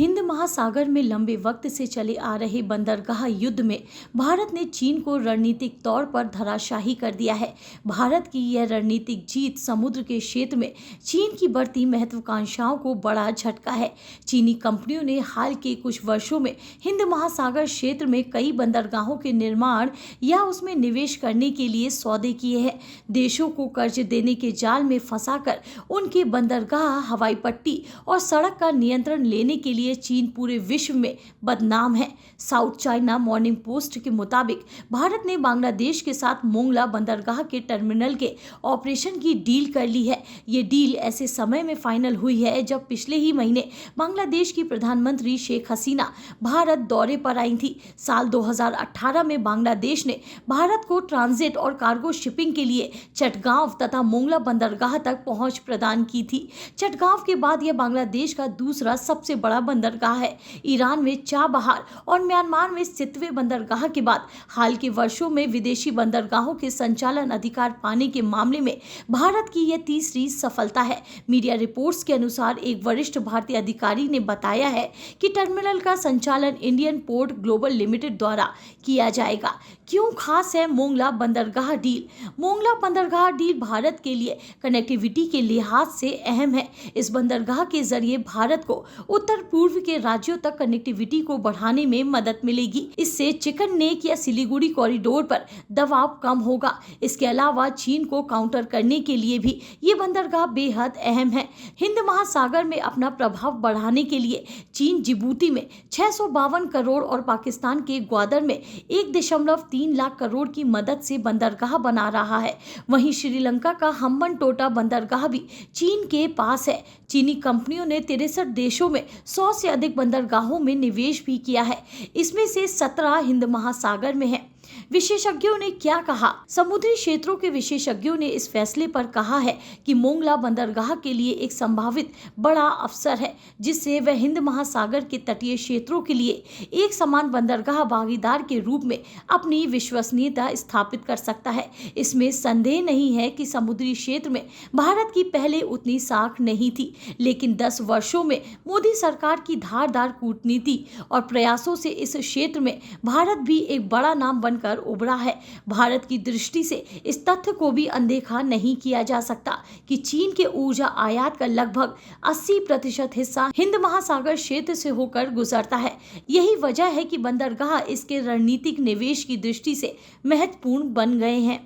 हिंद महासागर में लंबे वक्त से चले आ रहे बंदरगाह युद्ध में भारत ने चीन को रणनीतिक तौर पर धराशायी कर दिया है। भारत की यह रणनीतिक जीत समुद्र के क्षेत्र में चीन की बढ़ती महत्वाकांक्षाओं को बड़ा झटका है। चीनी कंपनियों ने हाल के कुछ वर्षों में हिंद महासागर क्षेत्र में कई बंदरगाहों के निर्माण या उसमें निवेश करने के लिए सौदे किए हैं। देशों को कर्ज देने के जाल में फंसाकर उनके बंदरगाह, हवाई पट्टी और सड़क का नियंत्रण लेने के लिए चीन पूरे विश्व में बदनाम है। साउथ चाइना मॉर्निंग पोस्ट के मुताबिक भारत ने बांग्लादेश के साथ मोंगला बंदरगाह के टर्मिनल के ऑपरेशन की डील कर ली है। ये डील ऐसे समय में फाइनल हुई है जब पिछले ही महीने बांग्लादेश की प्रधानमंत्री शेख हसीना भारत दौरे पर आई थी। साल 2018 में बांग्लादेश ने भारत को ट्रांजिट और कार्गो शिपिंग के लिए चटगांव तथा मोंगला बंदरगाह तक पहुंच प्रदान की थी। चटगांव के बाद यह बांग्लादेश का दूसरा सबसे बड़ा बंदरगाह है। ईरान में चाबहार और म्यांमार में सितवे बंदरगाह के बाद हाल के वर्षों में विदेशी बंदरगाहों के संचालन अधिकार पाने के मामले में भारत की यह तीसरी सफलता है। मीडिया रिपोर्ट्स के अनुसार एक वरिष्ठ भारतीय अधिकारी ने बताया है कि टर्मिनल का संचालन इंडियन पोर्ट ग्लोबल लिमिटेड द्वारा किया जाएगा। क्यों खास है मोंगला बंदरगाह डील? मोंगला बंदरगाह डील भारत के लिए कनेक्टिविटी के लिहाज से अहम है। इस बंदरगाह के जरिए भारत को उत्तर पूर्व के राज्यों तक कनेक्टिविटी को बढ़ाने में मदद मिलेगी। इससे चिकन नेक या सिलीगुड़ी कॉरिडोर पर दबाव कम होगा। इसके अलावा चीन को काउंटर करने के लिए भी ये बंदरगाह बेहद अहम है। हिंद महासागर में अपना प्रभाव बढ़ाने के लिए चीन जिबूती में 652 करोड़ और पाकिस्तान के ग्वादर में 1.3 लाख करोड़ की मदद से बंदरगाह बना रहा है। वहीं श्रीलंका का हम्बनटोटा बंदरगाह भी चीन के पास है। चीनी कंपनियों ने 63 देशों में 100 से अधिक बंदरगाहों में निवेश भी किया है। इसमें से 17 हिंद महासागर में है। विशेषज्ञों ने क्या कहा? समुद्री क्षेत्रों के विशेषज्ञों ने इस फैसले पर कहा है कि मोंगला बंदरगाह के लिए एक संभावित बड़ा अवसर है, जिससे वह हिंद महासागर के तटीय क्षेत्रों के लिए एक समान बंदरगाह भागीदार के रूप में अपनी विश्वसनीयता स्थापित कर सकता है। इसमें संदेह नहीं है कि समुद्री क्षेत्र में भारत की पहले उतनी साख नहीं थी, लेकिन 10 वर्षों में मोदी सरकार की धारदार कूटनीति और प्रयासों से इस क्षेत्र में भारत भी एक बड़ा नाम बनकर उभरा है। भारत की दृष्टि से इस तथ्य को भी अनदेखा नहीं किया जा सकता कि चीन के ऊर्जा आयात का लगभग 80% हिस्सा हिंद महासागर क्षेत्र से होकर गुजरता है। यही वजह है कि बंदरगाह इसके रणनीतिक निवेश की दृष्टि से महत्वपूर्ण बन गए हैं।